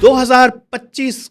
2025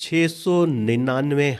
699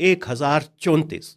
1034,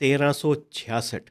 1366।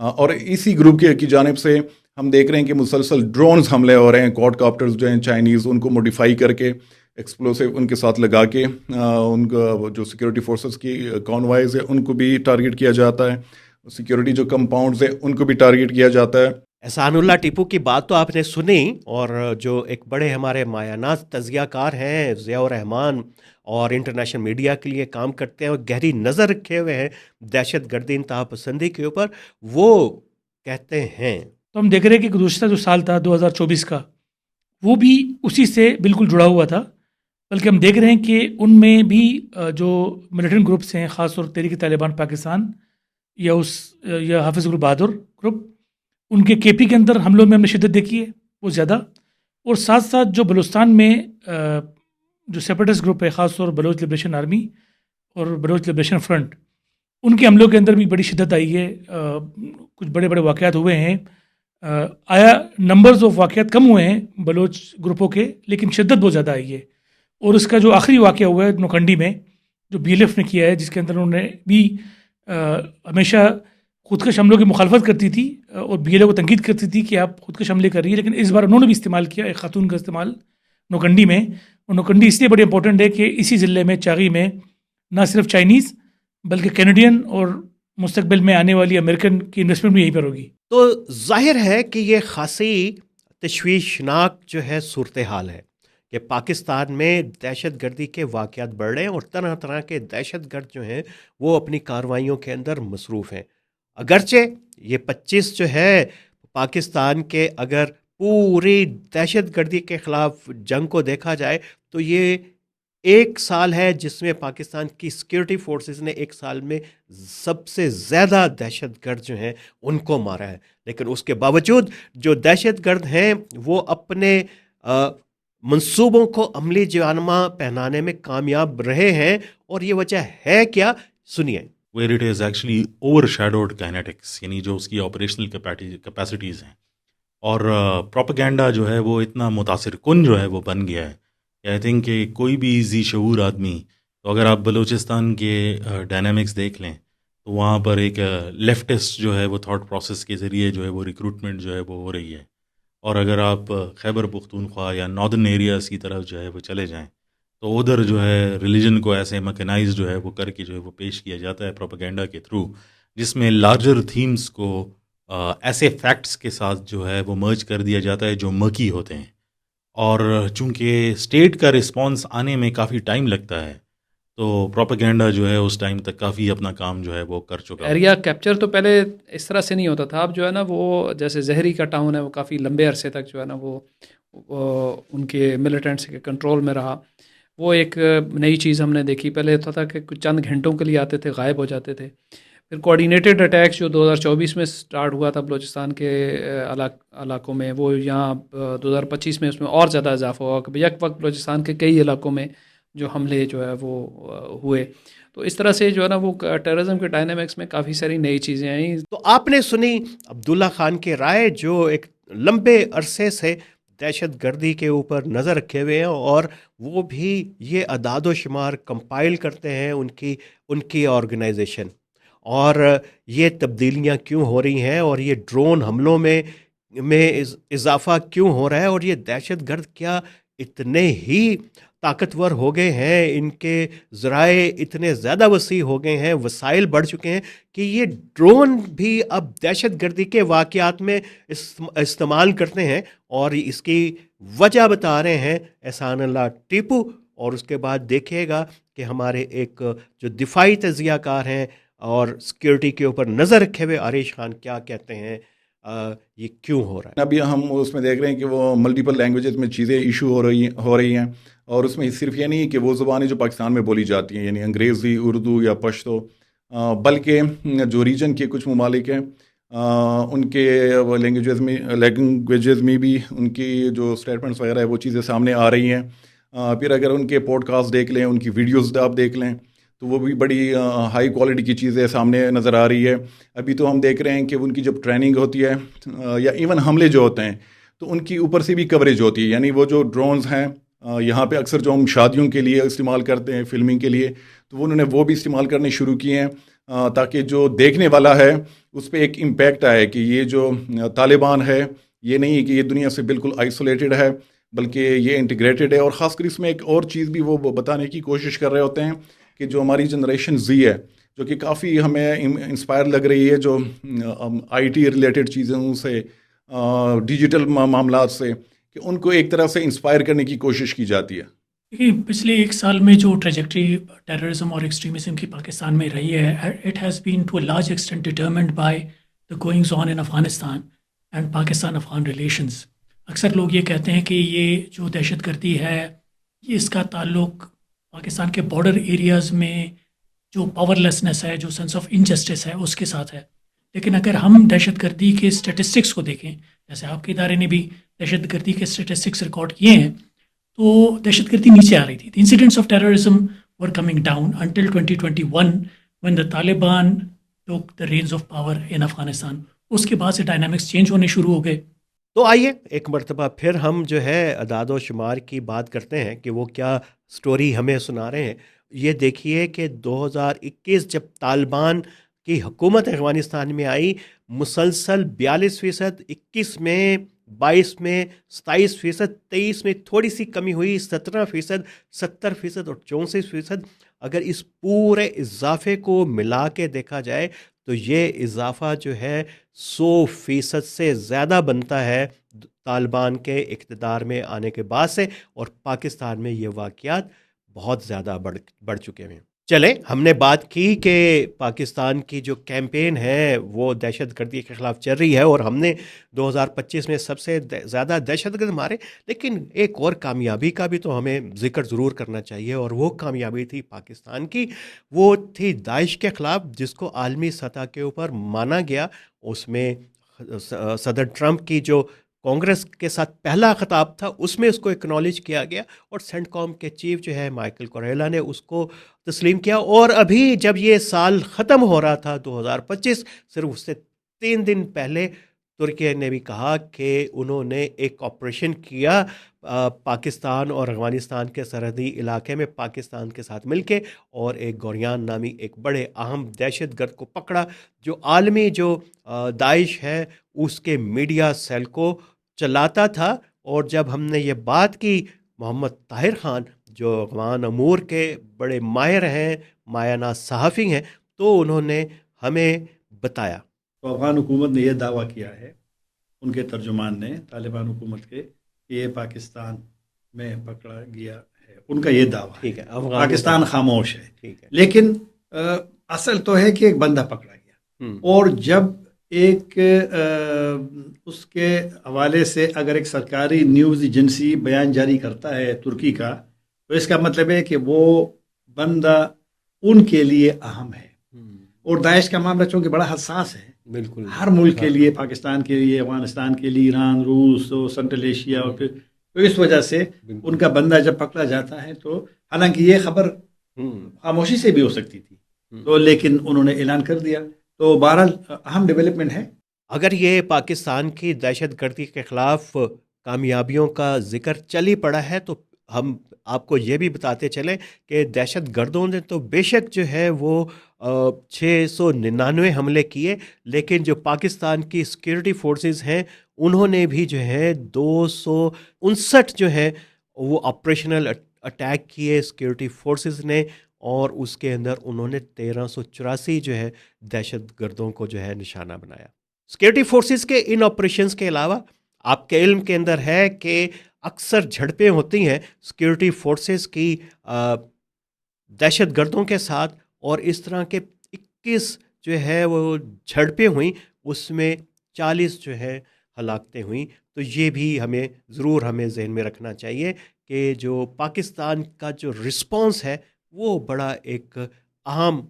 اور اسی گروپ کی جانب سے ہم دیکھ رہے ہیں کہ مسلسل ڈرونز حملے ہو رہے ہیں. کوڈ کاپٹرز جو ہیں چائنیز, ان کو موڈیفائی کر کے ایکسپلوسو ان کے ساتھ لگا کے ان کا جو سیکورٹی فورسز کی کانوائز ہے ان کو بھی ٹارگیٹ کیا جاتا ہے. سیکورٹی جو کمپاؤنڈز ہیں ان کو بھی ٹارگیٹ کیا جاتا ہے. احسان اللہ ٹیپو کی بات تو آپ نے سنی, اور جو ایک بڑے ہمارے مایانات تجزیہ کار ہیں ضیاء الرحمان, اور انٹرنیشنل میڈیا کے لیے کام کرتے ہیں اور گہری نظر رکھے ہوئے ہیں دہشت گردی انتہا پسندی کے اوپر, وہ کہتے ہیں تو ہم دیکھ رہے ہیں کہ گزشتہ جو سال تھا 2024 کا, وہ بھی اسی سے بالکل جڑا ہوا تھا. بلکہ ہم دیکھ رہے ہیں کہ ان میں بھی جو ملیٹنٹ گروپس ہیں, خاص طور تحریک طالبان پاکستان یا حافظ گل بہادر گروپ, ان کے کے پی کے اندر حملوں میں ہم نے شدت دیکھی ہے وہ زیادہ. اور ساتھ ساتھ جو بلوچستان میں جو سیپریٹسٹ گروپ ہے, خاص طور بلوچ لبریشن آرمی اور بلوچ لبریشن فرنٹ, ان کے حملوں کے اندر بھی بڑی شدت آئی ہے. کچھ بڑے بڑے واقعات ہوئے ہیں. آیا نمبرز آف واقعات کم ہوئے ہیں بلوچ گروپوں کے, لیکن شدت بہت زیادہ آئی ہے. اور اس کا جو آخری واقعہ ہوا ہے نوکنڈی میں, جو بی ایل ایف نے کیا ہے, جس کے اندر انہوں نے بھی ہمیشہ خودکش حملوں کی مخالفت کرتی تھی اور بی ایل ایف کو تنقید کرتی تھی کہ آپ خودکش حملے کر رہی ہے, لیکن اس بار انہوں نے بھی استعمال کیا ایک خاتون کا استعمال نوکنڈی میں. اور نوکنڈی اس لیے بڑی امپورٹنٹ ہے کہ اسی ضلع میں چاغی میں نہ صرف چائنیز بلکہ کینیڈین اور مستقبل میں آنے والی امریکن کی انویسٹمنٹ بھی یہیں پر ہوگی. تو ظاہر ہے کہ یہ خاصی تشویشناک جو ہے صورتحال ہے کہ پاکستان میں دہشت گردی کے واقعات بڑھ رہے ہیں اور طرح طرح کے دہشت گرد جو ہیں وہ اپنی کارروائیوں کے اندر مصروف ہیں. اگرچہ یہ 25 جو ہے پاکستان کے اگر پوری دہشت گردی کے خلاف جنگ کو دیکھا جائے تو یہ ایک سال ہے جس میں پاکستان کی سیکورٹی فورسز نے ایک سال میں سب سے زیادہ دہشت گرد جو ہیں ان کو مارا ہے. لیکن اس کے باوجود جو دہشت گرد ہیں وہ اپنے منصوبوں کو عملی جانما پہنانے میں کامیاب رہے ہیں, اور یہ وجہ ہے کیا, سنیے. where it is actually overshadowed kinetics, یعنی جو اس کی آپریشنل کیپیسٹیز ہیں, اور پروپیگنڈا جو ہے وہ اتنا متاثر کن جو ہے وہ بن گیا ہے. آئی تھنک کہ کوئی بھی ذی شعور آدمی, تو اگر آپ بلوچستان کے ڈائنامکس دیکھ لیں تو وہاں پر ایک لیفٹسٹ جو ہے وہ تھاٹ پروسیس کے ذریعے جو ہے وہ ریکروٹمنٹ جو ہے وہ ہو رہی ہے. اور اگر آپ خیبر پختونخوا یا ناردرن ایریاز کی طرف جو ہے وہ چلے جائیں تو ادھر جو ہے ریلیجن کو ایسے میکنائز جو ہے وہ کر کے جو ہے وہ پیش کیا جاتا ہے پروپیگنڈا کے تھرو, جس میں لارجر تھیمز کو ایسے فیکٹس کے ساتھ جو ہے وہ مرج کر دیا جاتا ہے جو مرکی ہوتے ہیں. اور چونکہ اسٹیٹ کا رسپانس آنے میں کافی ٹائم لگتا ہے تو پروپیگنڈا جو ہے اس ٹائم تک کافی اپنا کام جو ہے وہ کر چکا. ایریا کیپچر تو پہلے اس طرح سے نہیں ہوتا تھا. اب جو ہے نا وہ جیسے زہری کا ٹاؤن ہے وہ کافی لمبے عرصے تک جو ہے نا وہ ان کے ملیٹنٹس کے کنٹرول میں رہا. وہ ایک نئی چیز ہم نے دیکھی. پہلے ہوتا تھا کہ کچھ چند گھنٹوں کے لیے آتے تھے, غائب ہو جاتے تھے. پھر کوآرڈینیٹڈ اٹیکس جو 2024 میں سٹارٹ ہوا تھا بلوچستان کے علاقوں میں, وہ یہاں 2025 میں اس میں اور زیادہ اضافہ ہوا کہ یک وقت بلوچستان کے کئی علاقوں میں جو حملے جو ہے وہ ہوئے. تو اس طرح سے جو ہے نا وہ ٹیررزم کے ڈائنامکس میں کافی ساری نئی چیزیں آئیں. تو آپ نے سنی عبداللہ خان کی رائے, جو ایک لمبے عرصے سے دہشت گردی کے اوپر نظر رکھے ہوئے ہیں, اور وہ بھی یہ اعداد و شمار کمپائل کرتے ہیں ان کی آرگنائزیشن, اور یہ تبدیلیاں کیوں ہو رہی ہیں, اور یہ ڈرون حملوں میں اضافہ کیوں ہو رہا ہے, اور یہ دہشت گرد کیا اتنے ہی طاقتور ہو گئے ہیں, ان کے ذرائع اتنے زیادہ وسیع ہو گئے ہیں, وسائل بڑھ چکے ہیں کہ یہ ڈرون بھی اب دہشت گردی کے واقعات میں استعمال کرتے ہیں. اور اس کی وجہ بتا رہے ہیں احسان اللہ ٹیپو, اور اس کے بعد دیکھیے گا کہ ہمارے ایک جو دفاعی تجزیہ کار ہیں اور سیکیورٹی کے اوپر نظر رکھے ہوئے عریش خان کیا کہتے ہیں, یہ کیوں ہو رہا ہے. ابھی ہم اس میں دیکھ رہے ہیں کہ وہ ملٹیپل لینگویجز میں چیزیں ایشو ہو رہی ہیں, اور اس میں صرف یہ نہیں کہ وہ زبانیں جو پاکستان میں بولی جاتی ہیں یعنی انگریزی, اردو یا پشتو, بلکہ جو ریجن کے کچھ ممالک ہیں ان کے لینگویجز میں بھی ان کی جو اسٹیٹمنٹس وغیرہ ہے وہ چیزیں سامنے آ رہی ہیں. پھر اگر ان کے پوڈ کاسٹ دیکھ لیں, ان کی ویڈیوز آپ دیکھ لیں تو وہ بھی بڑی ہائی کوالٹی کی چیزیں سامنے نظر آ رہی ہے. ابھی تو ہم دیکھ رہے ہیں کہ ان کی جب ٹریننگ ہوتی ہے یا ایون حملے جو ہوتے ہیں تو ان کی اوپر سے بھی کوریج ہوتی ہے. یعنی وہ جو ڈرونز ہیں یہاں پہ اکثر جو ہم شادیوں کے لیے استعمال کرتے ہیں, فلمنگ کے لیے, تو انہوں نے وہ بھی استعمال کرنے شروع کیے ہیں. تاکہ جو دیکھنے والا ہے اس پہ ایک امپیکٹ آئے کہ یہ جو طالبان ہے یہ نہیں کہ یہ دنیا سے بالکل آئسولیٹڈ ہے بلکہ یہ انٹیگریٹڈ ہے. اور خاص کر اس میں ایک اور چیز بھی وہ بتانے کی کوشش کر رہے ہوتے ہیں کہ جو ہماری جنریشن زی ہے جو کہ کافی ہمیں انسپائر لگ رہی ہے جو آئی ٹی ریلیٹڈ چیزوں سے ڈیجیٹل معاملات سے کہ ان کو ایک طرح سے انسپائر کرنے کی کوشش کی جاتی ہے. دیکھیے پچھلے ایک سال میں جو ٹریجیکٹری ٹیررزم اور ایکسٹریمزم کی پاکستان میں رہی ہے it has been to a large extent determined by the goings on in Afghanistan and Pakistan Afghan relations. اکثر لوگ یہ کہتے ہیں کہ یہ جو دہشت گردی ہے یہ اس کا تعلق پاکستان کے بارڈر ایریاز میں جو پاور لیسنس ہے جو سینس آف انجسٹس ہے اس کے ساتھ ہے. لیکن اگر ہم دہشت گردی کے اسٹیٹسٹکس کو دیکھیں جیسے آپ کے ادارے نے بھی دہشت گردی کے اسٹیٹسٹکس ریکارڈ کیے ہیں تو دہشت گردی نیچے آ رہی تھی. Incidents of terrorism were coming down until 2021 when the Taliban took the reins of power in Afghanistan. اس کے بعد سے ڈائنامکس چینج ہونے شروع ہو گئے. تو آئیے ایک مرتبہ پھر ہم جو ہے اعداد و شمار کی بات کرتے ہیں کہ وہ کیا سٹوری ہمیں سنا رہے ہیں. یہ دیکھیے کہ 2021 جب طالبان کی حکومت افغانستان میں آئی مسلسل 42%، 21 میں 22 میں 27%، 23 میں تھوڑی سی کمی ہوئی 17%، 70% اور 64%. اگر اس پورے اضافے کو ملا کے دیکھا جائے تو یہ اضافہ جو ہے 100% سے زیادہ بنتا ہے طالبان کے اقتدار میں آنے کے بعد سے، اور پاکستان میں یہ واقعات بہت زیادہ بڑھ چکے ہیں. چلیں ہم نے بات کی کہ پاکستان کی جو کیمپین ہے وہ دہشت گردی کے خلاف چل رہی ہے اور ہم نے 2025 میں سب سے زیادہ دہشت گرد مارے، لیکن ایک اور کامیابی کا بھی تو ہمیں ذکر ضرور کرنا چاہیے، اور وہ کامیابی تھی پاکستان کی، وہ تھی داعش کے خلاف جس کو عالمی سطح کے اوپر مانا گیا. اس میں صدر ٹرمپ کی جو کانگریس کے ساتھ پہلا خطاب تھا اس میں اس کو اکنالج کیا گیا، اور سینٹ کام کے چیف جو ہے مائیکل کوریلا نے اس کو تسلیم کیا. اور ابھی جب یہ سال ختم ہو رہا تھا 2025، صرف اس سے 3 دن پہلے ترکی نے بھی کہا کہ انہوں نے ایک آپریشن کیا پاکستان اور افغانستان کے سرحدی علاقے میں پاکستان کے ساتھ مل کے، اور ایک گوریان نامی ایک بڑے اہم دہشت گرد کو پکڑا جو عالمی جو داعش ہے اس کے میڈیا سیل کو چلاتا تھا. اور جب ہم نے یہ بات کی محمد طاہر خان جو افغان امور کے بڑے ماہر ہیں، مایہ ناز صحافی ہیں، تو انہوں نے ہمیں بتایا. تو افغان حکومت نے یہ دعویٰ کیا ہے، ان کے ترجمان نے طالبان حکومت کے، کہ یہ پاکستان میں پکڑا گیا ہے. ان کا یہ دعویٰ ٹھیک ہے، پاکستان خاموش ہے، ٹھیک ہے، لیکن اصل تو ہے کہ ایک بندہ پکڑا گیا. اور جب ایک اس کے حوالے سے اگر ایک سرکاری نیوز ایجنسی بیان جاری کرتا ہے ترکی کا، تو اس کا مطلب ہے کہ وہ بندہ ان کے لیے اہم ہے. اور داعش کا معاملہ چونکہ بڑا حساس ہے، بالکل ہر ملک کے لیے، پاکستان کے لیے، افغانستان کے لیے، ایران، روس، سنٹرل ایشیا، اور پھر تو اس وجہ سے ان کا بندہ جب پکڑا جاتا ہے تو حالانکہ یہ خبر خاموشی سے بھی ہو سکتی تھی تو لیکن انہوں نے اعلان کر دیا. تو بہرحال اہم ڈیولپمنٹ ہے. اگر یہ پاکستان کی دہشت گردی کے خلاف کامیابیوں کا ذکر چل ہی پڑا ہے تو ہم آپ کو یہ بھی بتاتے چلیں کہ دہشت گردوں نے تو بے شک جو ہے وہ 699 حملے کیے، لیکن جو پاکستان کی سیکیورٹی فورسز ہیں انہوں نے بھی جو ہے 259 جو ہے وہ آپریشنل اٹیک کیے سیکیورٹی فورسز نے، اور اس کے اندر انہوں نے 1384 جو ہے دہشت گردوں کو جو ہے نشانہ بنایا. سیکیورٹی فورسز کے ان آپریشنز کے علاوہ آپ کے علم کے اندر ہے کہ اکثر جھڑپیں ہوتی ہیں سیکیورٹی فورسز کی دہشت گردوں کے ساتھ، اور اس طرح کے 21 جو ہے وہ جھڑپیں ہوئیں، اس میں 40 جو ہے ہلاکتیں ہوئیں. تو یہ بھی ہمیں ذہن میں رکھنا چاہیے کہ جو پاکستان کا جو رسپانس ہے وہ بڑا ایک اہم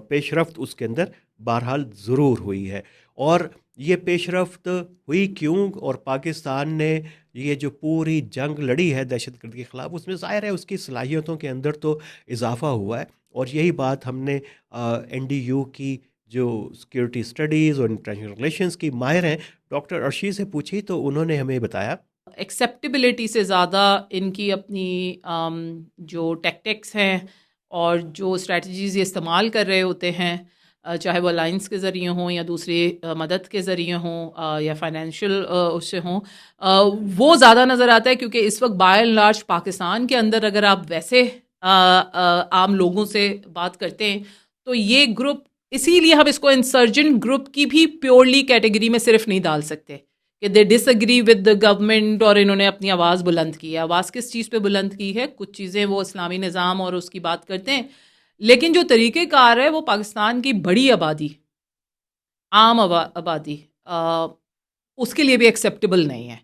پیش رفت اس کے اندر بہرحال ضرور ہوئی ہے. اور یہ پیش رفت ہوئی کیوں، اور پاکستان نے یہ جو پوری جنگ لڑی ہے دہشت گردی کے خلاف، اس میں ظاہر ہے اس کی صلاحیتوں کے اندر تو اضافہ ہوا ہے. اور یہی بات ہم نے NDU کی جو سیکیورٹی اسٹڈیز اور انٹرنیشنل ریلیشنز کی ماہر ہیں ڈاکٹر ارشی سے پوچھی تو انہوں نے ہمیں بتایا ایکسیپٹیبلٹی سے زیادہ ان کی اپنی جو ٹیکٹکس ہیں اور جو اسٹریٹجیز یہ استعمال کر رہے ہوتے ہیں چاہے وہ الائنس کے ذریعے ہوں یا دوسری مدد کے ذریعے ہوں یا فائنینشیل اس سے ہوں، وہ زیادہ نظر آتا ہے، کیونکہ اس وقت بائی اینڈ لارج پاکستان کے اندر اگر آپ ویسے عام لوگوں سے بات کرتے ہیں تو یہ گروپ، اسی لیے ہم اس کو انسرجنٹ گروپ کی بھی پیورلی کیٹیگری میں صرف نہیں ڈال سکتے کہ دے ڈس ایگری ود دا گورنمنٹ اور انہوں نے اپنی آواز بلند کی ہے. آواز کس چیز پہ بلند کی ہے؟ کچھ چیزیں وہ اسلامی نظام اور اس کی بات کرتے ہیں، لیکن جو طریقہ کار ہے وہ پاکستان کی بڑی آبادی، عام آبادی، اس کے لیے بھی ایکسیپٹیبل نہیں ہے.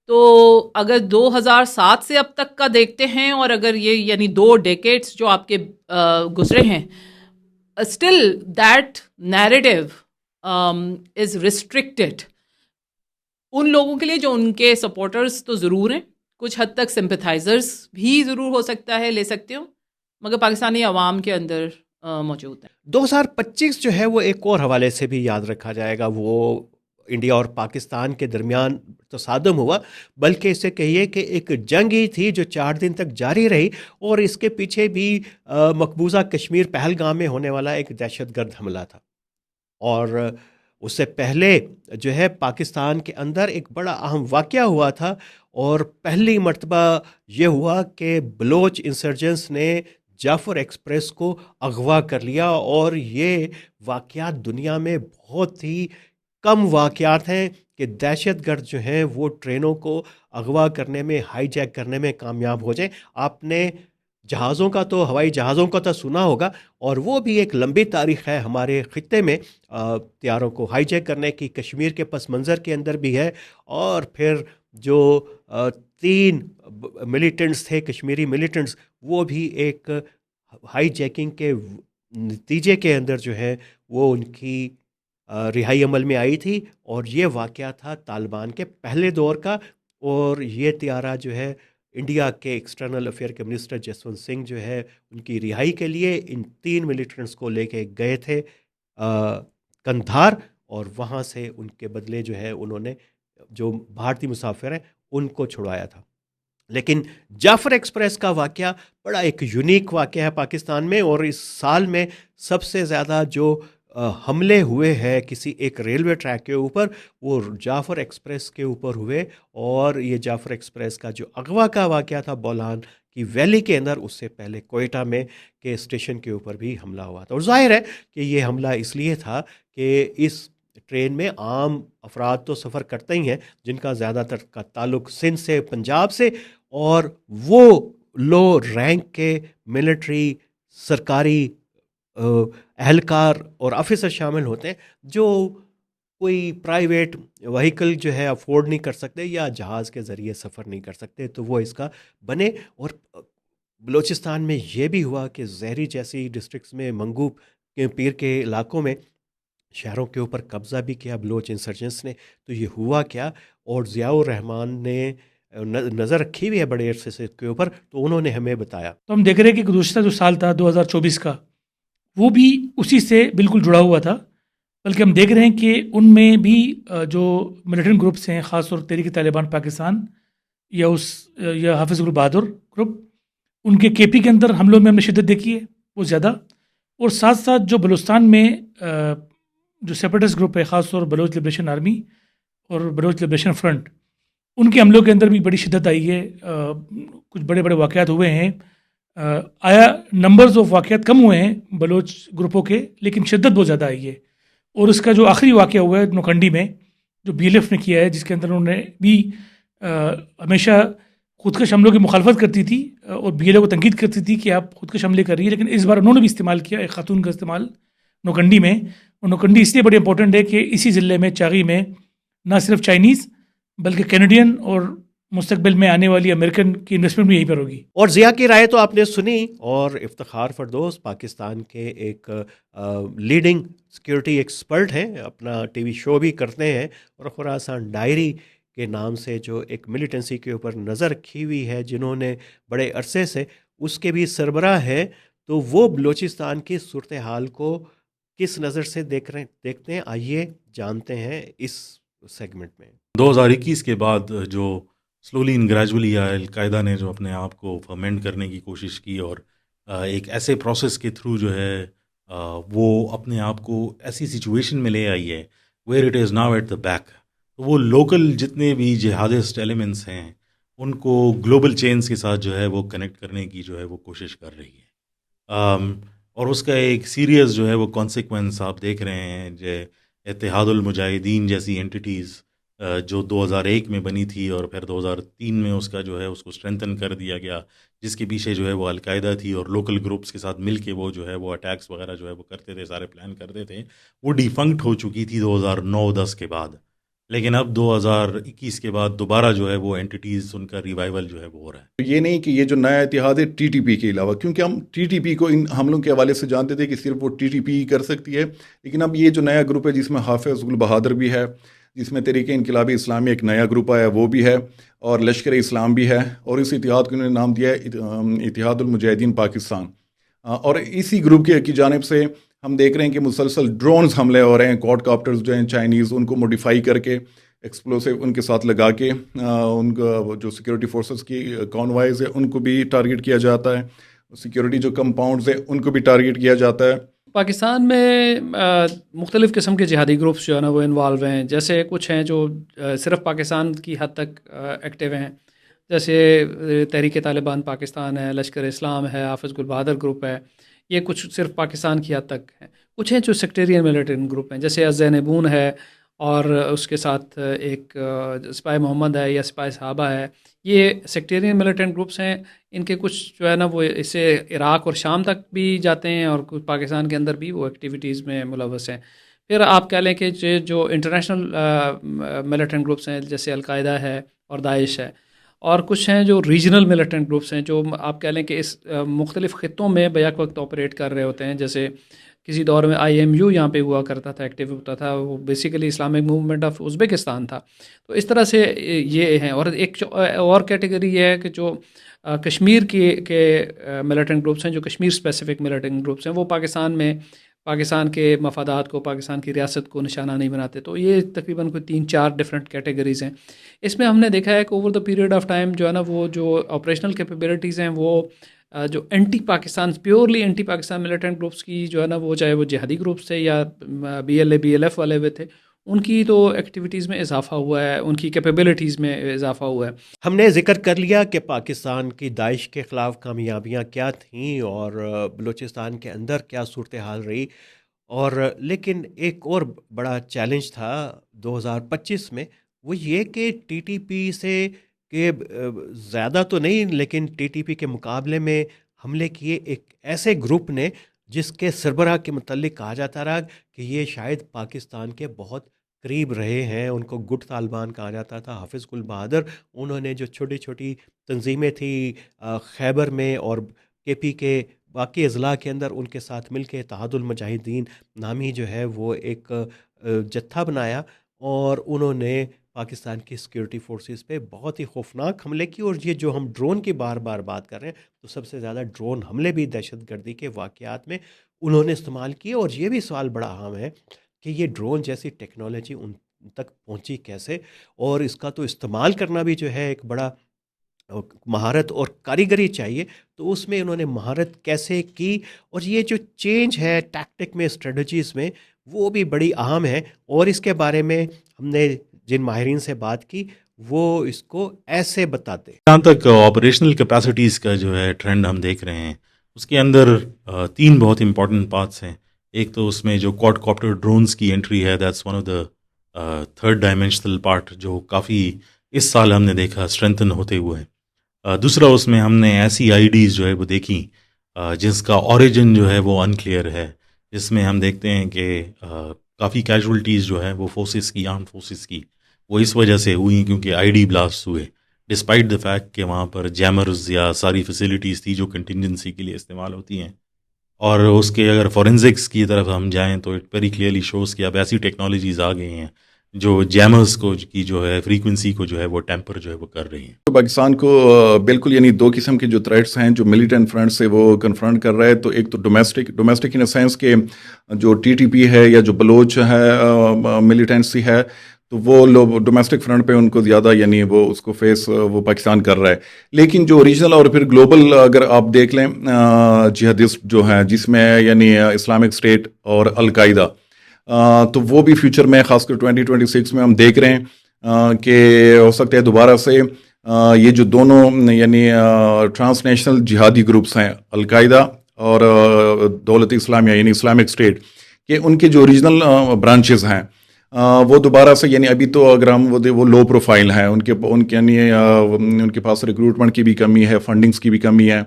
تو اگر 2007 سے اب تک کا دیکھتے ہیں، اور اگر یہ یعنی 2 ڈیکیڈز جو آپ کے گزرے ہیں، still that narrative is restricted in لوگوں کے لیے جو ان کے سپورٹرز تو ضرور ہیں، کچھ حد تک سمپتھائزرز بھی ضرور ہو سکتا ہے لے سکتے ہو، مگر پاکستانی عوام کے اندر موجود ہیں. 2025 جو ہے وہ ایک اور حوالے سے بھی یاد رکھا جائے گا. وہ انڈیا اور پاکستان کے درمیان تصادم ہوا، بلکہ اسے کہیے کہ ایک جنگ ہی تھی جو 4 دن تک جاری رہی، اور اس کے پیچھے بھی مقبوضہ کشمیر پہلگام میں ہونے والا ایک دہشت گرد حملہ تھا. اور اس سے پہلے جو ہے پاکستان کے اندر ایک بڑا اہم واقعہ ہوا تھا، اور پہلی مرتبہ یہ ہوا کہ بلوچ انسرجنس نے جعفر ایکسپریس کو اغوا کر لیا. اور یہ واقعات دنیا میں بہت ہی کم واقعات ہیں کہ دہشت گرد جو ہیں وہ ٹرینوں کو اغوا کرنے میں، ہائی جیک کرنے میں کامیاب ہو جائیں. آپ نے جہازوں کا تو، ہوائی جہازوں کا تو سنا ہوگا، اور وہ بھی ایک لمبی تاریخ ہے ہمارے خطے میں طیاروں کو ہائی جیک کرنے کی. کشمیر کے پس منظر کے اندر بھی ہے. اور پھر جو 3 ملیٹنٹس تھے، کشمیری ملیٹنٹس، وہ بھی ایک ہائی جیکنگ کے نتیجے کے اندر جو ہے وہ ان کی رہائی عمل میں آئی تھی. اور یہ واقعہ تھا طالبان کے پہلے دور کا. اور یہ طیارہ جو ہے انڈیا کے ایکسٹرنل افیئر کے منسٹر جسونت سنگھ جو ہے ان کی رہائی کے لیے ان 3 ملیٹنٹس کو لے کے گئے تھے کندھار، اور وہاں سے ان کے بدلے جو ہے انہوں نے جو بھارتی مسافر ہیں ان کو چھڑوایا تھا. لیکن جعفر ایکسپریس کا واقعہ بڑا ایک یونیک واقعہ ہے پاکستان میں، اور اس سال میں سب سے زیادہ جو حملے ہوئے ہیں کسی ایک ریلوے ٹریک کے اوپر، وہ جعفر ایکسپریس کے اوپر ہوئے. اور یہ جعفر ایکسپریس کا جو اغوا کا واقعہ تھا بولان کی ویلی کے اندر، اس سے پہلے کوئٹہ میں کے اسٹیشن کے اوپر بھی حملہ ہوا تھا. اور ظاہر ہے کہ یہ حملہ اس لیے تھا کہ اس ٹرین میں عام افراد تو سفر کرتے ہی ہیں جن کا زیادہ تر کا تعلق سندھ سے، پنجاب سے، اور وہ لو رینک کے ملٹری، سرکاری اہلکار اور آفیسر شامل ہوتے ہیں جو کوئی پرائیویٹ وہیکل جو ہے افورڈ نہیں کر سکتے یا جہاز کے ذریعے سفر نہیں کر سکتے، تو وہ اس کا بنے. اور بلوچستان میں یہ بھی ہوا کہ زہری جیسی ڈسٹرکٹس میں، منگو کے پیر کے علاقوں میں شہروں کے اوپر قبضہ بھی کیا بلوچ انسرجنس نے. تو یہ ہوا کیا، اور ضیاء الرحمان نے نظر رکھی ہوئی ہے بڑے عرصے سے کے اوپر، تو انہوں نے ہمیں بتایا. تو ہم دیکھ رہے ہیں کہ گزشتہ جو سال تھا 2024 کا، وہ بھی اسی سے بالکل جڑا ہوا تھا. بلکہ ہم دیکھ رہے ہیں کہ ان میں بھی جو ملیٹنٹ گروپس ہیں، خاص طور تحریک طالبان پاکستان یا حافظ گروپ بہادر گروپ، ان کے کے پی کے اندر حملوں میں ہم نے شدت دیکھی ہے وہ زیادہ. اور ساتھ ساتھ جو بلوچستان میں جو سیپریٹسٹ گروپ ہے، خاص طور بلوچ لبریشن آرمی اور بلوچ لبریشن فرنٹ، ان کے حملوں کے اندر بھی بڑی شدت آئی ہے. کچھ بڑے بڑے واقعات ہوئے ہیں. آیا نمبرز آف واقعات کم ہوئے ہیں بلوچ گروپوں کے، لیکن شدت بہت زیادہ آئی ہے. اور اس کا جو آخری واقعہ ہوا ہے نوکنڈی میں، جو بی ایل ایف نے کیا ہے، جس کے اندر انہوں نے بھی ہمیشہ خودکش حملوں کی مخالفت کرتی تھی اور بی ایل ایف کو تنقید کرتی تھی کہ آپ خودکش حملے کر رہی ہے، لیکن اس بار انہوں نے بھی استعمال کیا ایک خاتون کا استعمال نوکنڈی میں. اور نوکنڈی اس لیے بڑی امپورٹنٹ ہے کہ اسی ضلع میں، چاغی میں، نہ صرف چائنیز بلکہ کینیڈین اور مستقبل میں آنے والی امریکن کی انویسٹمنٹ بھی یہیں پر ہوگی. اور ضیاء کی رائے تو آپ نے سنی. اور افتخار فردوس پاکستان کے ایک لیڈنگ سیکیورٹی ایکسپرٹ ہیں، اپنا ٹی وی شو بھی کرتے ہیں، اور خراسان ڈائری کے نام سے جو ایک ملیٹنسی کے اوپر نظر رکھی ہوئی ہے جنہوں نے بڑے عرصے سے، اس کے بھی سربراہ ہے. تو وہ بلوچستان کی صورتحال کو کس نظر سے دیکھتے ہیں، آئیے جانتے ہیں اس سیگمنٹ میں. 2021 کے بعد جو سلولی اینڈ گریجولی القاعدہ نے جو اپنے آپ کو فرمنٹ کرنے کی کوشش کی، اور ایک ایسے پروسیس کے تھرو جو ہے وہ اپنے آپ کو ایسی سچویشن میں لے آئی ہے where it is now at the back. تو وہ لوکل جتنے بھی جہادسٹ ایلیمنٹس ہیں ان کو گلوبل چینز کے ساتھ جو ہے وہ کنیکٹ کرنے کی جو ہے وہ کوشش کر رہی ہے. اور اس کا ایک سیریس جو ہے وہ کانسیکوینس آپ دیکھ رہے ہیں. جو اتحاد المجاہدین جیسی اینٹیز جو 2001 میں بنی تھی اور پھر 2003 میں اس کا جو ہے اس کو اسٹرینتھن کر دیا گیا, جس کے پیچھے جو ہے وہ القاعدہ تھی اور لوکل گروپس کے ساتھ مل کے وہ جو ہے وہ اٹیکس وغیرہ جو ہے وہ کرتے تھے, سارے پلان کرتے تھے, وہ ڈیفنکٹ ہو چکی تھی 2009-10 کے بعد. لیکن اب 2021 کے بعد دوبارہ جو ہے وہ اینٹیز ان کا ریوائول جو ہے وہ ہو رہا ہے. یہ نہیں کہ یہ جو نیا اتحاد ہے ٹی ٹی پی کے علاوہ, کیونکہ ہم ٹی ٹی پی کو ان حملوں کے حوالے سے جانتے تھے کہ صرف وہ ٹی ٹی پی ہی کر سکتی ہے, لیکن اب یہ جو نیا گروپ ہے جس میں حافظ گل بہادر بھی ہے, جس میں تحریک انقلابی اسلامی ایک نیا گروپ آیا وہ بھی ہے, اور لشکر اسلام بھی ہے, اور اس اتحاد کو انہوں نے نام دیا ہے اتحاد المجاہدین پاکستان. اور اسی گروپ کی جانب سے ہم دیکھ رہے ہیں کہ مسلسل ڈرونز حملے ہو رہے ہیں, کوڈ کاپٹرز جو ہیں چائنیز, ان کو موڈیفائی کر کے ایکسپلوسو ان کے ساتھ لگا کے ان کا جو سیکورٹی فورسز کی کانوائز ہے ان کو بھی ٹارگٹ کیا جاتا ہے, سیکورٹی جو کمپاؤنڈز ہیں ان کو بھی ٹارگٹ کیا جاتا ہے. پاکستان میں مختلف قسم کے جہادی گروپس جو ہے نا وہ انوالو ہیں. جیسے کچھ ہیں جو صرف پاکستان کی حد تک ایکٹیو ہیں, جیسے تحریک طالبان پاکستان ہے, لشکر اسلام ہے, حافظ گل بہادر گروپ ہے. یہ کچھ صرف پاکستان کی حد تک ہیں. کچھ ہیں جو سیکٹیرین ملیٹنٹ گروپ ہیں, جیسے الزینبون ہے, اور اس کے ساتھ ایک سپاہی محمد ہے یا سپاہی صحابہ ہے. یہ سیکٹیرین ملیٹنٹ گروپس ہیں. ان کے کچھ جو ہے نا وہ اسے عراق اور شام تک بھی جاتے ہیں, اور کچھ پاکستان کے اندر بھی وہ ایکٹیویٹیز میں ملوث ہیں. پھر آپ کہہ لیں کہ جو انٹرنیشنل ملیٹنٹ گروپس ہیں جیسے القاعدہ ہے اور داعش ہے, اور کچھ ہیں جو ریجنل ملیٹنٹ گروپس ہیں جو آپ کہہ لیں کہ اس مختلف خطوں میں بیک وقت آپریٹ کر رہے ہوتے ہیں. جیسے کسی دور میں IMU یہاں پہ ہوا کرتا تھا, ایکٹیو ہوتا تھا, وہ basically Islamic movement of Uzbekistan تھا. تو اس طرح سے یہ ہیں. اور ایک اور کیٹیگری یہ ہے کہ جو کشمیر کے ملیٹنٹ گروپس ہیں, جو کشمیر اسپیسیفک ملیٹنٹ گروپس ہیں, وہ پاکستان میں پاکستان کے مفادات کو, پاکستان کی ریاست کو نشانہ نہیں بناتے. تو یہ تقریباً کوئی 3-4 ڈفرینٹ کیٹیگریز ہیں. اس میں ہم نے دیکھا ہے کہ over the period of time جو ہے نا وہ جو آپریشنل کیپیبلٹیز ہیں وہ جو anti Pakistan purely anti Pakistan militant groups کی جو ہے نا وہ چاہے وہ جہادی گروپس تھے یا BLA BLF والے ہوئے تھے, ان کی تو ایکٹیویٹیز میں اضافہ ہوا ہے, ان کی کیپیبلٹیز میں اضافہ ہوا ہے. ہم نے ذکر کر لیا کہ پاکستان کی داعش کے خلاف کامیابیاں کیا تھیں اور بلوچستان کے اندر کیا صورتحال رہی, اور لیکن ایک اور بڑا چیلنج تھا 2025 میں, وہ یہ کہ TTP سے کہ زیادہ تو نہیں لیکن TTP کے مقابلے میں حملے کیے ایک ایسے گروپ نے جس کے سربراہ کے متعلق کہا جاتا رہا کہ یہ شاید پاکستان کے بہت قریب رہے ہیں. ان کو گٹ طالبان کہا جاتا تھا. حافظ گل بہادر, انہوں نے جو چھوٹی چھوٹی تنظیمیں تھیں خیبر میں اور KP کے باقی اضلاع کے اندر, ان کے ساتھ مل کے اتحاد المجاہدین نامی جو ہے وہ ایک جتھا بنایا, اور انہوں نے پاکستان کی سیکورٹی فورسز پہ بہت ہی خوفناک حملے کی. اور یہ جو ہم ڈرون کی بار بار بات کر رہے ہیں, تو سب سے زیادہ ڈرون حملے بھی دہشت گردی کے واقعات میں انہوں نے استعمال کیے. اور یہ بھی سوال بڑا اہم ہے کہ یہ ڈرون جیسی ٹیکنالوجی ان تک پہنچی کیسے, اور اس کا تو استعمال کرنا بھی جو ہے ایک بڑا مہارت اور کاریگری چاہیے. تو اس میں انہوں نے مہارت کیسے کی, اور یہ جو چینج ہے ٹیکٹک میں, اسٹریٹجیز میں, وہ بھی بڑی اہم ہے. اور اس کے بارے میں ہم نے جن ماہرین سے بات کی وہ اس کو ایسے بتاتے. جہاں تک آپریشنل کیپیسٹیز کا جو ہے ٹرینڈ ہم دیکھ رہے ہیں, اس کے اندر 3 بہت امپورٹنٹ پارٹس ہیں. ایک تو اس میں جو کوڈ کاپٹر ڈرونز کی انٹری ہے, that's one of the third dimensional part, جو کافی اس سال ہم نے دیکھا اسٹرینتھن ہوتے ہوئے. دوسرا اس میں ہم نے ایسی IDs جو ہے وہ دیکھی جس کا اوریجن جو ہے وہ انکلیئر ہے, جس میں ہم دیکھتے ہیں کہ کافی کیجولٹیز جو ہے وہ فورسز کی, آرم فورسز کی, وہ اس وجہ سے ہوئی کیونکہ ID بلاسٹ ہوئے, ڈسپائٹ دا فیکٹ کہ وہاں پر جیمرز یا ساری فیسلٹیز تھی جو کنٹینجنسی کے لیے استعمال ہوتی ہیں. اور اس کے اگر فورینزکس کی طرف ہم جائیں تو اٹ ویری کلیئرلی شوز کہ اب ایسی ٹیکنالوجیز آ گئی ہیں جو جیمرز کو کی جو ہے فریکوینسی کو جو ہے وہ ٹیمپر جو ہے وہ کر رہی ہیں. پاکستان کو بالکل یعنی 2 قسم کے جو تھریٹس ہیں جو ملیٹنٹ فرنٹ سے وہ کنفرنٹ کر رہا ہے. تو ایک تو ڈومیسٹک ان اے سینس کہ جو TTP ہے یا جو بلوچ ہے ملیٹنسی ہے, تو وہ لوگ ڈومیسٹک فرنٹ پہ ان کو زیادہ یعنی وہ اس کو فیس وہ پاکستان کر رہا ہے. لیکن جو ریجنل اور پھر گلوبل اگر آپ دیکھ لیں جہادسٹ جو ہیں جس میں یعنی اسلامک اسٹیٹ اور القاعدہ، تو وہ بھی فیوچر میں خاص کر 2026 میں ہم دیکھ رہے ہیں کہ ہو سکتا ہے دوبارہ سے یہ جو دونوں یعنی ٹرانس نیشنل جہادی گروپس ہیں القاعدہ اور دولت اسلامیہ یعنی اسلامک اسٹیٹ، کہ ان کے جو ریجنل برانچز ہیں وہ دوبارہ سے یعنی ابھی تو اگر ہم وہ لو پروفائل ہیں، ان کے یعنی ان کے پاس ریکروٹمنٹ کی بھی کمی ہے، فنڈنگز کی بھی کمی ہے.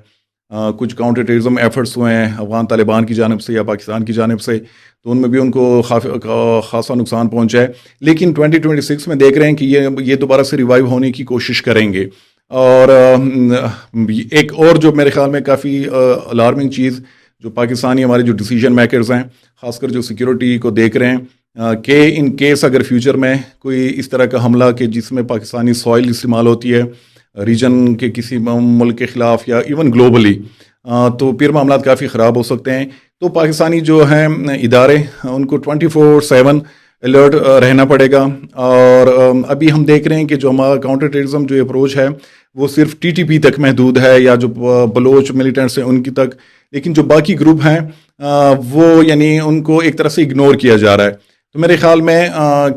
کچھ کاؤنٹر ٹیررزم ایفرٹس ہوئے ہیں افغان طالبان کی جانب سے یا پاکستان کی جانب سے، تو ان میں بھی ان کو خاصا نقصان پہنچا ہے. لیکن 2026 میں دیکھ رہے ہیں کہ یہ دوبارہ سے ریوائیو ہونے کی کوشش کریں گے. اور ایک اور جو میرے خیال میں کافی الارمنگ چیز جو پاکستانی ہمارے جو ڈیسیجن میکرز ہیں خاص کر جو سیکیورٹی کو دیکھ رہے ہیں کہ ان کیس اگر فیوچر میں کوئی اس طرح کا حملہ کہ جس میں پاکستانی سوائل استعمال ہوتی ہے ریجن کے کسی ملک کے خلاف یا ایون گلوبلی، تو پھر معاملات کافی خراب ہو سکتے ہیں. تو پاکستانی جو ہیں ادارے ان کو 24/7 الرٹ رہنا پڑے گا. اور ابھی ہم دیکھ رہے ہیں کہ جو ہمارا کاؤنٹر ٹیررزم جو اپروچ ہے وہ صرف TTP تک محدود ہے یا جو بلوچ ملیٹنٹس ہیں ان کی تک، لیکن جو باقی گروپ ہیں وہ یعنی ان کو ایک طرح سے اگنور کیا جا رہا ہے. تو میرے خیال میں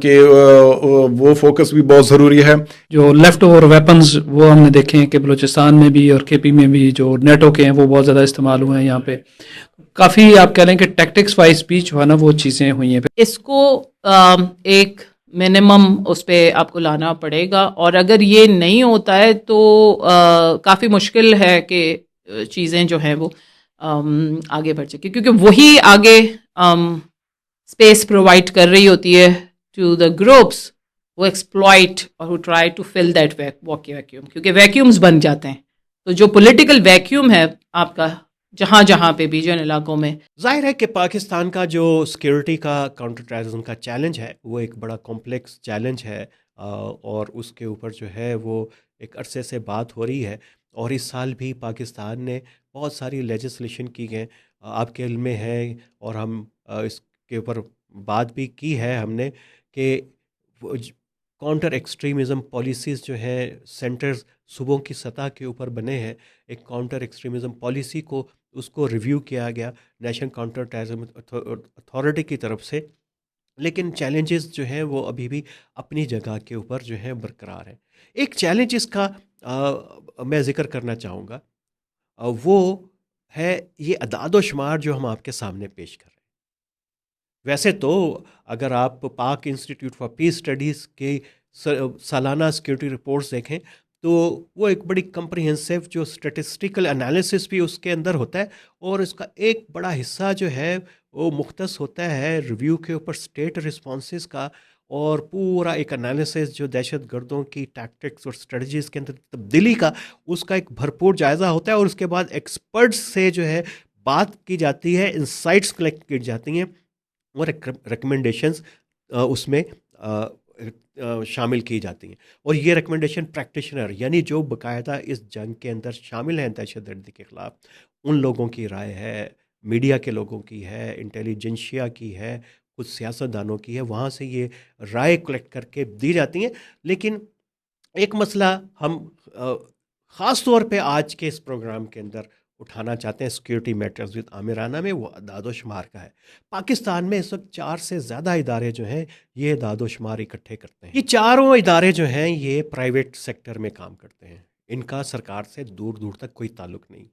کہ وہ فوکس بھی بہت ضروری ہے. جو لیفٹ اوور ویپنز وہ ہم نے دیکھے ہیں کہ بلوچستان میں بھی اور KP میں بھی جو نیٹو کے ہیں وہ بہت زیادہ استعمال ہوئے ہیں. یہاں پہ کافی آپ کہہ لیں کہ ٹیکٹکس وائز بھی جو ہے نا وہ چیزیں ہوئی ہیں. اس کو ایک منیمم اس پہ آپ کو لانا پڑے گا، اور اگر یہ نہیں ہوتا ہے تو کافی مشکل ہے کہ چیزیں جو ہیں وہ آگے بڑھ سکیں، کیونکہ وہی آگے اسپیس پرووائڈ کر رہی ہوتی ہے ٹو دا گروپس وہ ایکسپلائٹ اور who try to fill that vacuum، کیونکہ ویکیومز بن جاتے ہیں. تو جو پولیٹیکل ویکیوم ہے آپ کا جہاں پہ بھی جن علاقوں میں، ظاہر ہے کہ پاکستان کا جو سیکیورٹی کا کاؤنٹر ٹیررزم کا چیلنج ہے وہ ایک بڑا کمپلیکس چیلنج ہے، اور اس کے اوپر جو ہے وہ ایک عرصے سے بات ہو رہی ہے. اور اس سال بھی پاکستان نے بہت ساری لیجسلیشن کی گئے، آپ کے علم میں ہے، اور ہم اس کے اوپر بات بھی کی ہے ہم نے کہ کاؤنٹر ایکسٹریمزم پالیسیز جو ہیں سینٹرز صوبوں کی سطح کے اوپر بنے ہیں. ایک کاؤنٹر ایکسٹریمزم پالیسی کو اس کو ریویو کیا گیا نیشنل کاؤنٹر ٹیررزم اتھارٹی کی طرف سے، لیکن چیلنجز جو ہیں وہ ابھی بھی اپنی جگہ کے اوپر جو ہیں برقرار ہیں. ایک چیلنج اس کا میں ذکر کرنا چاہوں گا، وہ ہے یہ اعداد و شمار جو ہم آپ کے سامنے پیش کر رہے ہیں. ویسے تو اگر آپ پاک انسٹیٹیوٹ فار پیس اسٹڈیز کے سالانہ سیکیورٹی رپورٹس دیکھیں تو وہ ایک بڑی کمپریہنسو جو اسٹیٹسٹیکل انالیسس بھی اس کے اندر ہوتا ہے، اور اس کا ایک بڑا حصہ جو ہے وہ مختص ہوتا ہے ریویو کے اوپر اسٹیٹ رسپانسز کا، اور پورا ایک انالیسس جو دہشت گردوں کی ٹیکٹکس اور اسٹریٹجیز کے اندر تبدیلی کا اس کا ایک بھرپور جائزہ ہوتا ہے. اور اس کے بعد ایکسپرٹس سے جو ہے بات کی جاتی ہے، انسائٹس کلیکٹ کی جاتی ہیں، اور ریکمنڈیشنز اس میں شامل کی جاتی ہیں. اور یہ ریکمنڈیشن پریکٹیشنر یعنی جو باقاعدہ اس جنگ کے اندر شامل ہیں دہشت گردی کے خلاف، ان لوگوں کی رائے ہے، میڈیا کے لوگوں کی ہے، انٹیلیجنشیا کی ہے، کچھ سیاستدانوں کی ہے، وہاں سے یہ رائے کلیکٹ کر کے دی جاتی ہیں. لیکن ایک مسئلہ ہم خاص طور پہ آج کے اس پروگرام کے اندر اٹھانا چاہتے ہیں سیکیورٹی میٹرز وتھ عامرانہ میں، وہ اعداد و شمار کا ہے. پاکستان میں اس وقت 4 سے زیادہ ادارے جو ہیں یہ اعداد و شمار اکٹھے کرتے ہیں. یہ چاروں ادارے جو ہیں یہ پرائیویٹ سیکٹر میں کام کرتے ہیں، ان کا سرکار سے دور دور تک کوئی تعلق نہیں.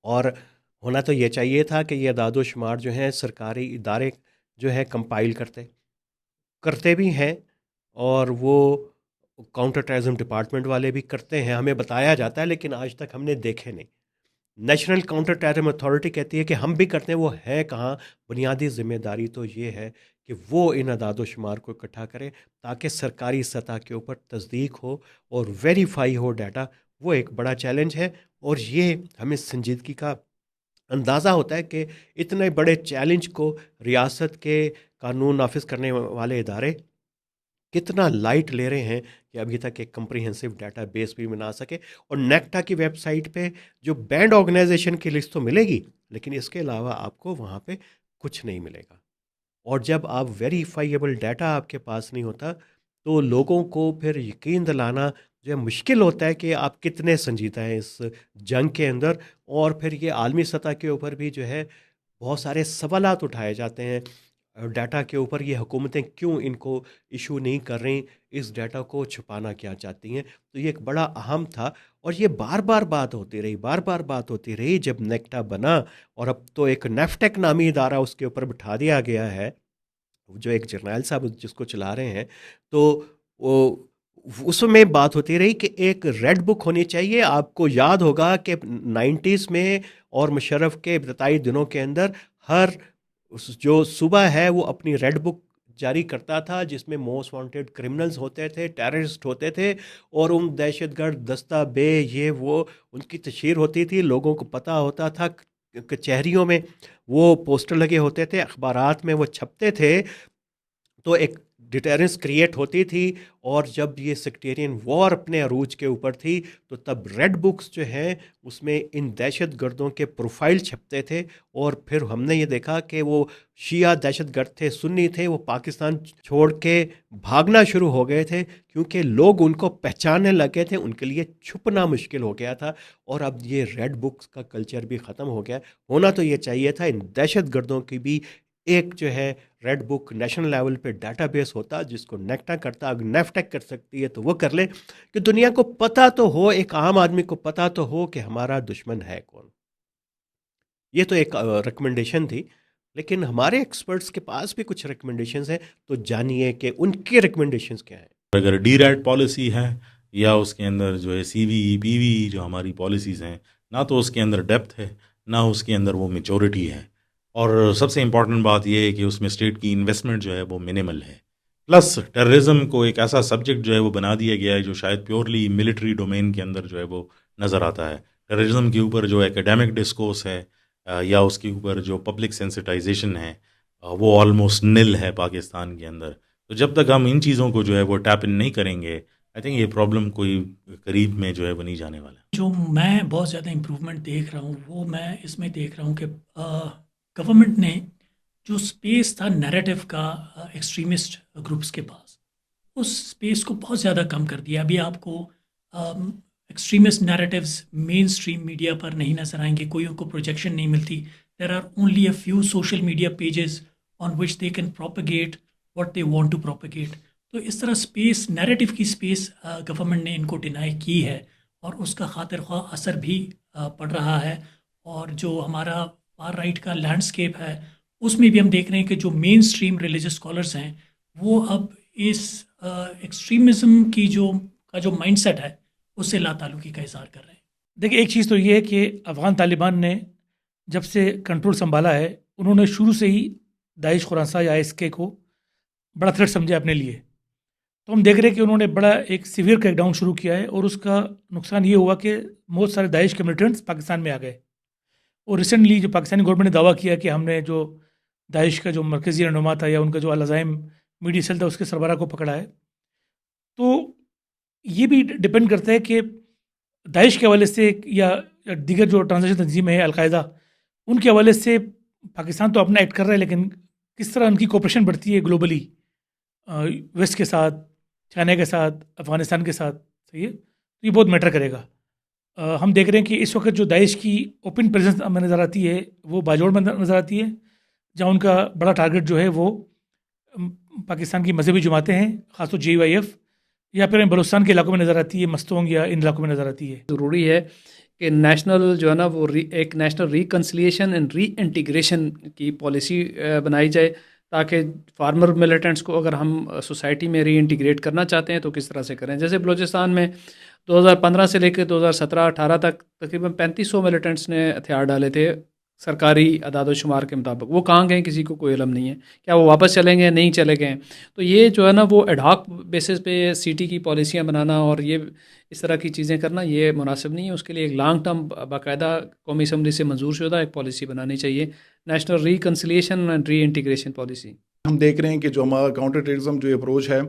اور ہونا تو یہ چاہیے تھا کہ یہ اعداد و شمار جو ہیں سرکاری ادارے جو ہے کمپائل کرتے بھی ہیں، اور وہ کاؤنٹر ٹیررزم ڈپارٹمنٹ والے بھی کرتے ہیں، ہمیں بتایا جاتا ہے، لیکن آج تک ہم نے دیکھے نہیں. نیشنل کاؤنٹر ٹیررزم اتھارٹی کہتی ہے کہ ہم بھی کرتے ہیں، وہ ہے کہاں؟ بنیادی ذمہ داری تو یہ ہے کہ وہ ان اعداد و شمار کو اکٹھا کرے تاکہ سرکاری سطح کے اوپر تصدیق ہو اور ویریفائی ہو ڈیٹا. وہ ایک بڑا چیلنج ہے، اور یہ ہمیں سنجیدگی کا اندازہ ہوتا ہے کہ اتنے بڑے چیلنج کو ریاست کے قانون نافذ کرنے والے ادارے کتنا لائٹ لے رہے ہیں کہ ابھی تک ایک کمپریہنسو ڈیٹا بیس بھی بنا سکے. اور نیکٹا کی ویب سائٹ پہ جو بینڈ آرگنائزیشن کی لسٹ تو ملے گی، لیکن اس کے علاوہ آپ کو وہاں پہ کچھ نہیں ملے گا. اور جب آپ ویریفائیبل ڈیٹا آپ کے پاس نہیں ہوتا تو لوگوں کو پھر یقین دلانا جو ہے مشکل ہوتا ہے کہ آپ کتنے سنجیدہ ہیں اس جنگ کے اندر. اور پھر یہ عالمی سطح کے اوپر بھی جو ہے بہت سارے سوالات اٹھائے جاتے ہیں ڈیٹا کے اوپر. یہ حکومتیں کیوں ان کو ایشو نہیں کر رہی, اس ڈیٹا کو چھپانا کیا چاہتی ہیں؟ تو یہ ایک بڑا اہم تھا اور یہ بار بار بات ہوتی رہی جب نیکٹا بنا. اور اب تو ایک نیفٹیک نامی ادارہ اس کے اوپر بٹھا دیا گیا ہے, جو ایک جرنیل صاحب جس کو چلا رہے ہیں. تو وہ اس میں بات ہوتی رہی کہ ایک ریڈ بک ہونی چاہیے. آپ کو یاد ہوگا کہ 90s میں اور مشرف کے ابتدائی دنوں کے اندر ہر جو صوبہ ہے وہ اپنی ریڈ بک جاری کرتا تھا جس میں موسٹ وانٹیڈ کرمنلز ہوتے تھے, ٹیررسٹ ہوتے تھے, اور ان دہشت گرد دستہ بے یہ وہ ان کی تشہیر ہوتی تھی. لوگوں کو پتہ ہوتا تھا, کچہریوں میں وہ پوسٹر لگے ہوتے تھے, اخبارات میں وہ چھپتے تھے, تو ایک ڈیٹرنس کریٹ ہوتی تھی. اور جب یہ سیکٹیرین وار اپنے عروج کے اوپر تھی تو تب ریڈ بکس جو ہیں اس میں ان دہشت گردوں کے پروفائل چھپتے تھے. اور پھر ہم نے یہ دیکھا کہ وہ شیعہ دہشت گرد تھے, سنی تھے, وہ پاکستان چھوڑ کے بھاگنا شروع ہو گئے تھے کیونکہ لوگ ان کو پہچاننے لگے تھے, ان کے لیے چھپنا مشکل ہو گیا تھا. اور اب یہ ریڈ بکس کا کلچر بھی ختم ہو گیا. ہونا تو یہ چاہیے تھا ان دہشت گردوں کی بھی ایک جو ہے ریڈ بک نیشنل لیول پہ ڈیٹا بیس ہوتا جس کو نیکٹا کرتا. اگر نیفٹیک کر سکتی ہے تو وہ کر لے, کہ دنیا کو پتہ تو ہو, ایک عام آدمی کو پتہ تو ہو کہ ہمارا دشمن ہے کون. یہ تو ایک ریکمنڈیشن تھی, لیکن ہمارے ایکسپرٹس کے پاس بھی کچھ ریکمنڈیشنز ہیں, تو جانیے کہ ان کی ریکمنڈیشنز کیا ہیں. اگر ڈی ریڈ پالیسی ہے یا اس کے اندر جو ہے سی وی پی وی جو ہماری پالیسیز ہیں, نہ تو اس کے اندر ڈیپتھ ہے نہ اس کے اندر وہ میچورٹی ہے. اور سب سے امپورٹنٹ بات یہ ہے کہ اس میں اسٹیٹ کی انویسٹمنٹ جو ہے وہ منیمل ہے. پلس ٹیررزم کو ایک ایسا سبجیکٹ جو ہے وہ بنا دیا گیا ہے جو شاید پیورلی ملٹری ڈومین کے اندر جو ہے وہ نظر آتا ہے. ٹیررزم کے اوپر جو ایکیڈیمک ڈسکورس ہے یا اس کے اوپر جو پبلک سینسٹائزیشن ہے وہ آلموسٹ نل ہے پاکستان کے اندر. تو جب تک ہم ان چیزوں کو جو ہے وہ ٹیپ ان نہیں کریں گے, آئی تھنک یہ پرابلم کوئی قریب میں جو ہے وہ نہیں جانے والا. جو میں بہت زیادہ امپرومنٹ دیکھ رہا ہوں وہ میں اس میں دیکھ رہا ہوں کہ گورنمنٹ نے جو سپیس تھا نیریٹو کا ایکسٹریمسٹ گروپس کے پاس, اس سپیس کو بہت زیادہ کم کر دیا. ابھی آپ کو ایکسٹریمسٹ نیریٹیوز مین اسٹریم میڈیا پر نہیں نظر آئیں گے, کوئی ان کو پروجیکشن نہیں ملتی. There are only a few social media pages on which they can propagate what they want to propagate. تو اس طرح اسپیس نیریٹو کی اسپیس گورنمنٹ نے ان کو ڈینائی کی ہے اور اس کا خاطر خواہ اثر بھی پڑ رہا ہے. اور جو ہمارا فار رائٹ کا لینڈسکیپ ہے اس میں بھی ہم دیکھ رہے ہیں کہ جو مین اسٹریم ریلیجس اسکالرس ہیں وہ اب اس ایکسٹریمزم کی جو مائنڈ سیٹ ہے اس سے لا تعلقی کا اظہار کر رہے ہیں. دیکھیں ایک چیز تو یہ ہے کہ افغان طالبان نے جب سے کنٹرول سنبھالا ہے انہوں نے شروع سے ہی داعش خراساں یا ISK کو بڑا تھریٹ سمجھا اپنے لیے. تو ہم دیکھ رہے ہیں کہ انہوں نے بڑا ایک سیویئر کریک ڈاؤن شروع کیا ہے اور اس کا نقصان یہ ہوا کہ بہت سارے داعش کے ملیٹنٹس پاکستان میں آ گئے. اور ریسنٹلی جو پاکستانی گورنمنٹ نے دعویٰ کیا کہ ہم نے جو داعش کا جو مرکزی رہنما تھا یا ان کا جو العزائم میڈیا سیل تھا اس کے سربراہ کو پکڑا ہے. تو یہ بھی ڈپینڈ کرتا ہے کہ داعش کے حوالے سے یا دیگر جو ٹرانزیکشن تنظیمیں ہیں القاعدہ ان کے حوالے سے پاکستان تو اپنا ایکٹ کر رہا ہے, لیکن کس طرح ان کی کوپریشن بڑھتی ہے گلوبلی ویسٹ کے ساتھ, چائنا کے ساتھ, افغانستان کے ساتھ. صحیح ہے, تو یہ بہت میٹر کرے گا. ہم دیکھ رہے ہیں کہ اس وقت جو داعش کی اوپن پریزنس ہمیں نظر آتی ہے وہ باجوڑ میں نظر آتی ہے, جہاں ان کا بڑا ٹارگٹ جو ہے وہ پاکستان کی مذہبی جماعتیں ہیں, خاص طور JYF, یا پھر بلوچستان کے علاقوں میں نظر آتی ہے, مستونگ یا ان علاقوں میں نظر آتی ہے. ضروری ہے کہ نیشنل جو ہے نا وہ ایک national reconciliation and re integration کی پالیسی بنائی جائے تاکہ فارمر ملیٹنٹس کو اگر ہم سوسائٹی میں ری انٹیگریٹ کرنا چاہتے ہیں تو کس طرح سے کریں. جیسے بلوچستان میں 2015 سے لے کے 2017-18 تک تقریباً 3500 ملیٹنٹس نے ہتھیار ڈالے تھے سرکاری اعداد و شمار کے مطابق. وہ کہاں گئے کسی کو کوئی علم نہیں ہے, کیا وہ واپس چلیں گے, نہیں چلے گئے. تو یہ جو ہے نا وہ ایڈ ہاک بیسس پہ سٹی کی پالیسیاں بنانا اور یہ اس طرح کی چیزیں کرنا یہ مناسب نہیں ہے. اس کے لیے ایک لانگ ٹرم باقاعدہ قومی اسمبلی سے منظور شدہ ایک پالیسی بنانی چاہیے, national reconciliation and re integration policy. ہم دیکھ رہے ہیں کہ جو ہمارا کاؤنٹر ٹیررزم جو اپروچ ہے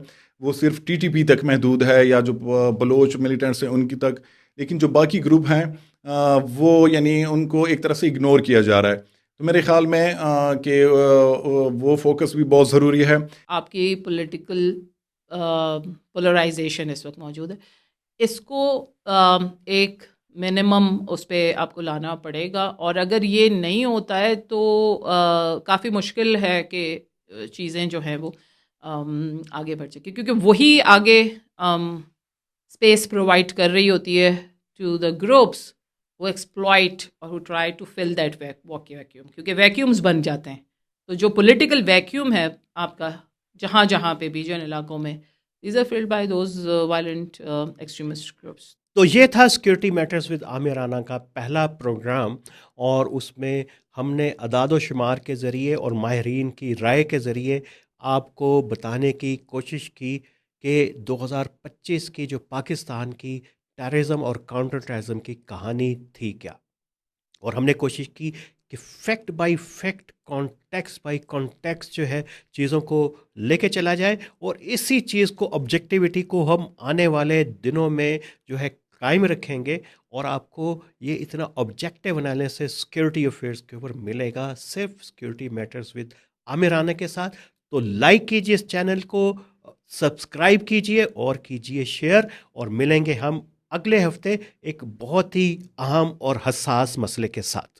وہ صرف TTP تک محدود ہے یا جو بلوچ ملیٹنٹس ہیں ان کی تک, لیکن جو باقی گروپ ہیں وہ یعنی ان کو ایک طرح سے اگنور کیا جا رہا ہے. تو میرے خیال میں کہ وہ فوکس بھی بہت ضروری ہے. آپ کی پولیٹیکل پولرائزیشن اس وقت موجود ہے، اس کو ایک منیمم اس پہ آپ کو لانا پڑے گا، اور اگر یہ نہیں ہوتا ہے تو کافی مشکل ہے کہ چیزیں جو ہیں وہ آگے بڑھ سکیں، کیونکہ وہی آگے اسپیس پرووائڈ کر رہی ہوتی ہے ٹو دا گروپس وہ ایکسپلائٹ اور who try to fill that vacuum، کیونکہ ویکیومز بن جاتے ہیں. تو جو پولیٹیکل ویکیوم ہے آپ کا جہاں جہاں پہ بھی جن علاقوں میں these are filled by those violent extremist groups. تو یہ تھا سیکورٹی میٹرز ود عامر رانا کا پہلا پروگرام، اور اس میں ہم نے اعداد و شمار کے ذریعے اور ماہرین کی رائے کے ذریعے آپ کو بتانے کی کوشش کی کہ 2025 کی جو پاکستان کی ٹیررزم اور کاؤنٹر ٹیررزم کی کہانی تھی کیا، اور ہم نے کوشش کی کہ fact by fact, context by context جو ہے چیزوں کو لے کے چلا جائے، اور اسی چیز کو آبجیکٹیوٹی کو ہم آنے والے دنوں میں جو ہے قائم رکھیں گے، اور آپ کو یہ اتنا آبجیکٹیو انالیسس سیکورٹی افیئرس کے اوپر ملے گا صرف سیکورٹی میٹرز ود عامر رانا کے ساتھ. تو لائک کیجیے اس چینل کو، سبسکرائب کیجیے اور کیجیے شیئر، اور ملیں گے ہم اگلے ہفتے ایک بہت ہی اہم اور حساس مسئلے کے ساتھ.